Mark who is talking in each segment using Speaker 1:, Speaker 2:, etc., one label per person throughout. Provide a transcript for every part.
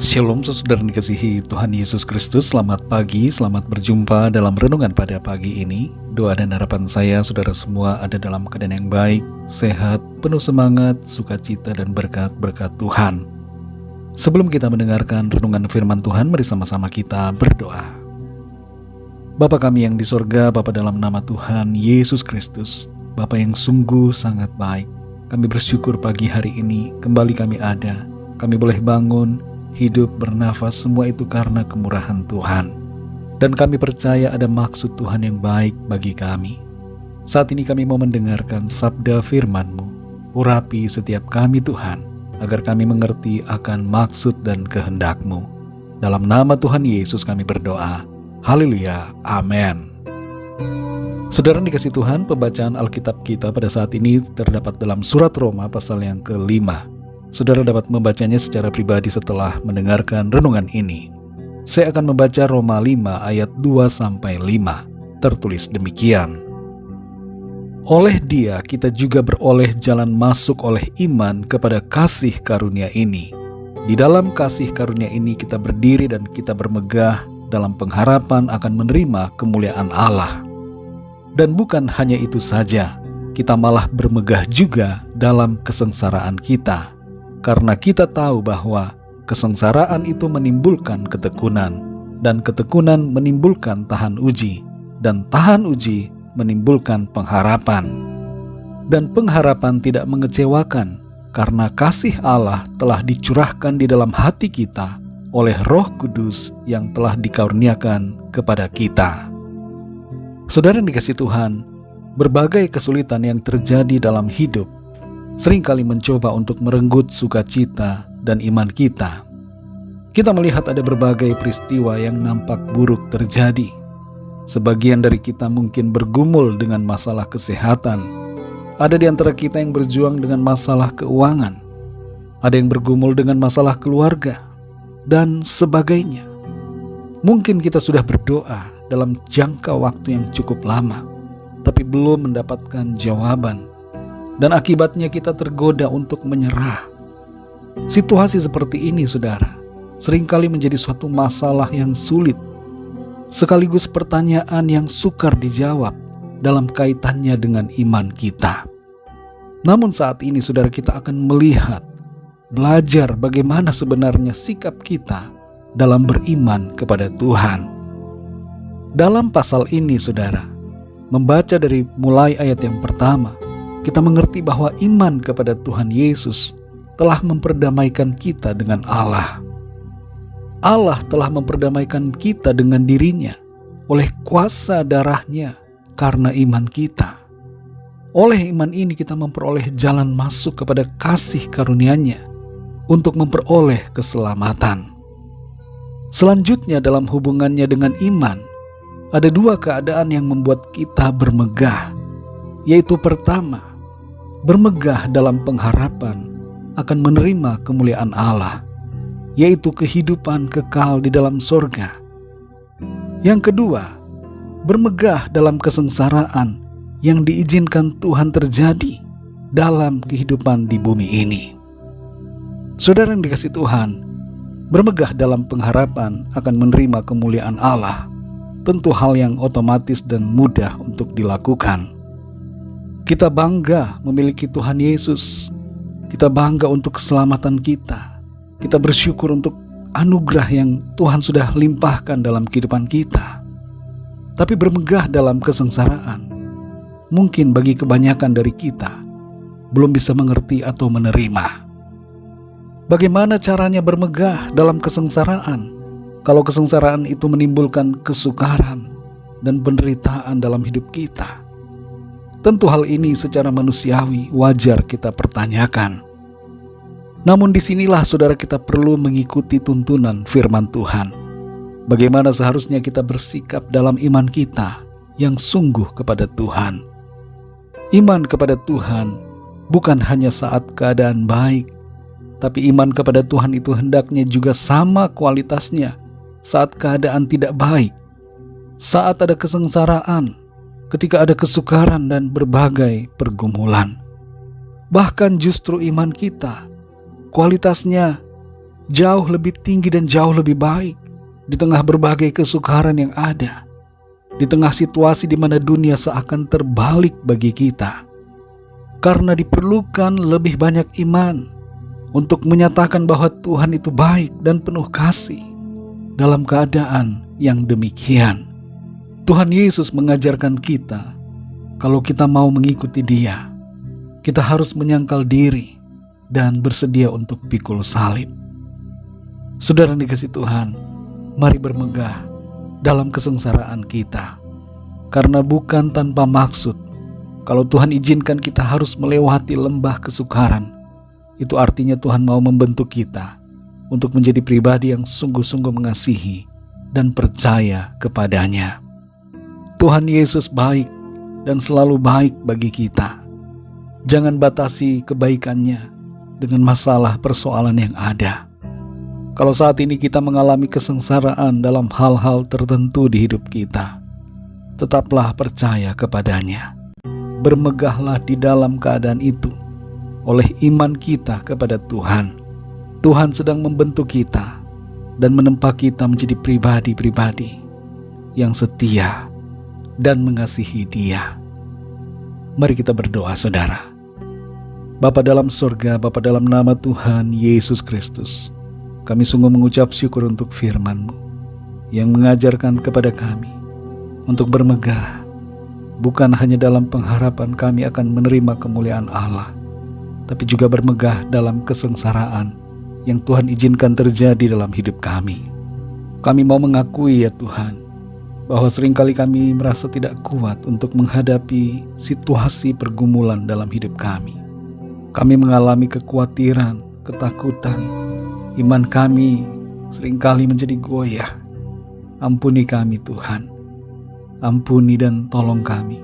Speaker 1: Shalom saudara dikasihi Tuhan Yesus Kristus. Selamat pagi, selamat berjumpa dalam renungan pada pagi ini. Doa dan harapan saya saudara semua ada dalam keadaan yang baik, sehat, penuh semangat, sukacita dan berkat-berkat Tuhan. Sebelum kita mendengarkan renungan firman Tuhan, mari sama-sama kita berdoa. Bapa kami yang di sorga, Bapa dalam nama Tuhan Yesus Kristus, Bapa yang sungguh sangat baik. Kami bersyukur pagi hari ini kembali kami ada. Kami boleh bangun, hidup, bernafas, semua itu karena kemurahan Tuhan. Dan kami percaya ada maksud Tuhan yang baik bagi kami. Saat ini kami mau mendengarkan sabda firman-Mu. Urapi setiap kami Tuhan, agar kami mengerti akan maksud dan kehendak-Mu. Dalam nama Tuhan Yesus kami berdoa. Haleluya, amin. Saudara dikasih Tuhan, pembacaan Alkitab kita pada saat ini terdapat dalam surat Roma pasal yang ke-5. Saudara dapat membacanya secara pribadi setelah mendengarkan renungan ini. Saya akan membaca Roma 5 ayat 2-5. Tertulis demikian. Oleh Dia kita juga beroleh jalan masuk oleh iman kepada kasih karunia ini. Di dalam kasih karunia ini kita berdiri dan kita bermegah dalam pengharapan akan menerima kemuliaan Allah. Dan bukan hanya itu saja, kita malah bermegah juga dalam kesengsaraan kita. Karena kita tahu bahwa kesengsaraan itu menimbulkan ketekunan, dan ketekunan menimbulkan tahan uji, dan tahan uji menimbulkan pengharapan. Dan pengharapan tidak mengecewakan, karena kasih Allah telah dicurahkan di dalam hati kita oleh Roh Kudus yang telah dikaruniakan kepada kita. Saudara yang dikasihi Tuhan, berbagai kesulitan yang terjadi dalam hidup seringkali mencoba untuk merenggut sukacita dan iman kita. Kita melihat ada berbagai peristiwa yang nampak buruk terjadi. Sebagian dari kita mungkin bergumul dengan masalah kesehatan. Ada di antara kita yang berjuang dengan masalah keuangan. Ada yang bergumul dengan masalah keluarga, dan sebagainya. Mungkin kita sudah berdoa dalam jangka waktu yang cukup lama, tapi belum mendapatkan jawaban. Dan akibatnya kita tergoda untuk menyerah. Situasi seperti ini, saudara, seringkali menjadi suatu masalah yang sulit, sekaligus pertanyaan yang sukar dijawab dalam kaitannya dengan iman kita. Namun saat ini, saudara, kita akan melihat, belajar bagaimana sebenarnya sikap kita dalam beriman kepada Tuhan. Dalam pasal ini, saudara, membaca dari mulai ayat yang pertama, kita mengerti bahwa iman kepada Tuhan Yesus telah memperdamaikan kita dengan Allah. Allah telah memperdamaikan kita dengan dirinya oleh kuasa darahnya karena iman kita. Oleh iman ini kita memperoleh jalan masuk kepada kasih karunia-Nya untuk memperoleh keselamatan. Selanjutnya dalam hubungannya dengan iman, ada dua keadaan yang membuat kita bermegah, yaitu pertama, bermegah dalam pengharapan akan menerima kemuliaan Allah, yaitu kehidupan kekal di dalam sorga. Yang kedua, bermegah dalam kesengsaraan yang diizinkan Tuhan terjadi dalam kehidupan di bumi ini. Saudara yang dikasihi Tuhan, bermegah dalam pengharapan akan menerima kemuliaan Allah, tentu hal yang otomatis dan mudah untuk dilakukan. Kita bangga memiliki Tuhan Yesus. Kita bangga untuk keselamatan kita. Kita bersyukur untuk anugerah yang Tuhan sudah limpahkan dalam kehidupan kita. Tapi bermegah dalam kesengsaraan, mungkin bagi kebanyakan dari kita, belum bisa mengerti atau menerima. Bagaimana caranya bermegah dalam kesengsaraan? Kalau kesengsaraan itu menimbulkan kesukaran dan penderitaan dalam hidup kita, tentu hal ini secara manusiawi wajar kita pertanyakan. Namun disinilah saudara kita perlu mengikuti tuntunan firman Tuhan. Bagaimana seharusnya kita bersikap dalam iman kita yang sungguh kepada Tuhan. Iman kepada Tuhan bukan hanya saat keadaan baik, tapi iman kepada Tuhan itu hendaknya juga sama kualitasnya saat keadaan tidak baik, saat ada kesengsaraan, ketika ada kesukaran dan berbagai pergumulan. Bahkan justru iman kita, kualitasnya jauh lebih tinggi dan jauh lebih baik di tengah berbagai kesukaran yang ada, di tengah situasi di mana dunia seakan terbalik bagi kita. Karena diperlukan lebih banyak iman untuk menyatakan bahwa Tuhan itu baik dan penuh kasih dalam keadaan yang demikian. Tuhan Yesus mengajarkan kita, kalau kita mau mengikuti Dia, kita harus menyangkal diri dan bersedia untuk pikul salib. Saudara yang dikasihi Tuhan, mari bermegah dalam kesengsaraan kita. Karena bukan tanpa maksud, kalau Tuhan izinkan kita harus melewati lembah kesukaran, itu artinya Tuhan mau membentuk kita untuk menjadi pribadi yang sungguh-sungguh mengasihi dan percaya kepadanya. Tuhan Yesus baik dan selalu baik bagi kita. Jangan batasi kebaikannya dengan masalah persoalan yang ada. Kalau saat ini kita mengalami kesengsaraan dalam hal-hal tertentu di hidup kita, tetaplah percaya kepadanya. Bermegahlah di dalam keadaan itu oleh iman kita kepada Tuhan. Tuhan sedang membentuk kita dan menempa kita menjadi pribadi-pribadi yang setia dan mengasihi Dia. Mari kita berdoa, saudara. Bapa dalam surga, Bapa dalam nama Tuhan Yesus Kristus, kami sungguh mengucap syukur untuk firman-Mu yang mengajarkan kepada kami untuk bermegah, bukan hanya dalam pengharapan kami akan menerima kemuliaan Allah, tapi juga bermegah dalam kesengsaraan yang Tuhan izinkan terjadi dalam hidup kami. Kami mau mengakui ya Tuhan, bahwa seringkali kami merasa tidak kuat untuk menghadapi situasi pergumulan dalam hidup kami. Kami mengalami kekhawatiran, ketakutan, iman kami seringkali menjadi goyah. Ampuni kami Tuhan. Ampuni dan tolong kami,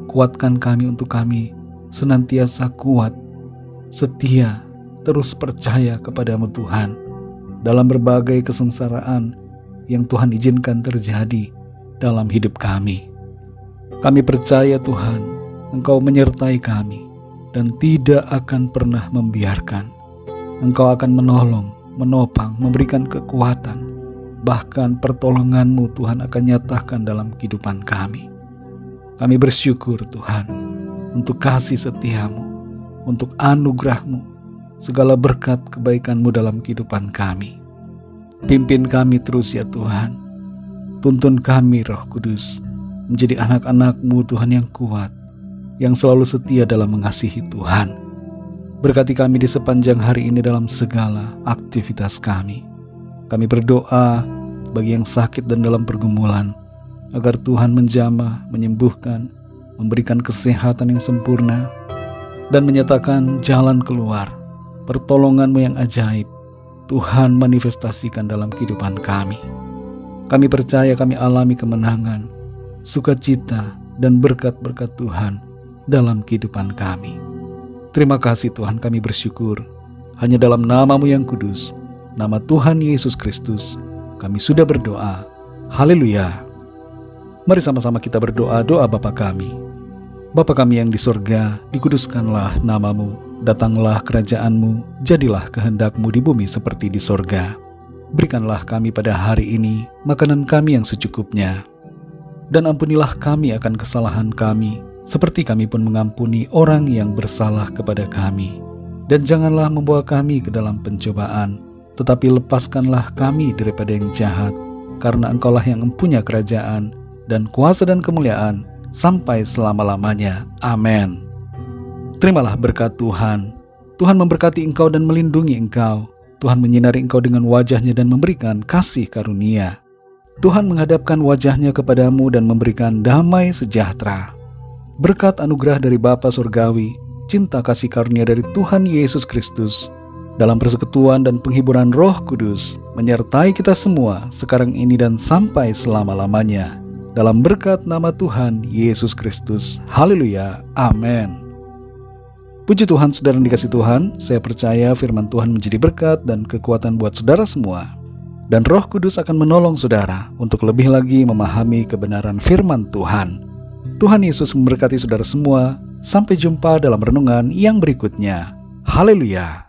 Speaker 1: kuatkan kami untuk kami senantiasa kuat, setia, terus percaya kepadamu Tuhan, dalam berbagai kesengsaraan yang Tuhan izinkan terjadi dalam hidup kami. Kami percaya Tuhan, Engkau menyertai kami dan tidak akan pernah membiarkan. Engkau akan menolong, menopang, memberikan kekuatan. Bahkan pertolongan-Mu Tuhan akan nyatakan dalam kehidupan kami. Kami bersyukur Tuhan untuk kasih setia-Mu, untuk anugerah-Mu, segala berkat kebaikan-Mu dalam kehidupan kami. Pimpin kami terus ya Tuhan. Tuntun kami Roh Kudus menjadi anak-anak-Mu Tuhan yang kuat, yang selalu setia dalam mengasihi Tuhan. Berkati kami di sepanjang hari ini dalam segala aktivitas kami. Kami berdoa bagi yang sakit dan dalam pergumulan, agar Tuhan menjamah, menyembuhkan, memberikan kesehatan yang sempurna, dan menyatakan jalan keluar, pertolongan-Mu yang ajaib, Tuhan manifestasikan dalam kehidupan kami. Kami percaya kami alami kemenangan, sukacita, dan berkat-berkat Tuhan dalam kehidupan kami. Terima kasih Tuhan, kami bersyukur. Hanya dalam nama-Mu yang kudus, nama Tuhan Yesus Kristus, kami sudah berdoa. Haleluya. Mari sama-sama kita berdoa doa Bapa kami. Bapa kami yang di sorga, dikuduskanlah nama-Mu, datanglah kerajaan-Mu, jadilah kehendak-Mu di bumi seperti di sorga. Berikanlah kami pada hari ini makanan kami yang secukupnya. Dan ampunilah kami akan kesalahan kami, seperti kami pun mengampuni orang yang bersalah kepada kami. Dan janganlah membawa kami ke dalam pencobaan, tetapi lepaskanlah kami daripada yang jahat, karena Engkaulah yang mempunyai kerajaan dan kuasa dan kemuliaan sampai selama-lamanya. Amin. Terimalah berkat Tuhan. Tuhan memberkati engkau dan melindungi engkau. Tuhan menyinari engkau dengan wajah-Nya dan memberikan kasih karunia. Tuhan menghadapkan wajah-Nya kepadamu dan memberikan damai sejahtera. Berkat anugerah dari Bapa Surgawi, cinta kasih karunia dari Tuhan Yesus Kristus, dalam persekutuan dan penghiburan Roh Kudus, menyertai kita semua sekarang ini dan sampai selama-lamanya. Dalam berkat nama Tuhan Yesus Kristus. Haleluya. Amin. Puji Tuhan, saudara yang dikasihi Tuhan, saya percaya firman Tuhan menjadi berkat dan kekuatan buat saudara semua. Dan Roh Kudus akan menolong saudara untuk lebih lagi memahami kebenaran firman Tuhan. Tuhan Yesus memberkati saudara semua. Sampai jumpa dalam renungan yang berikutnya. Haleluya.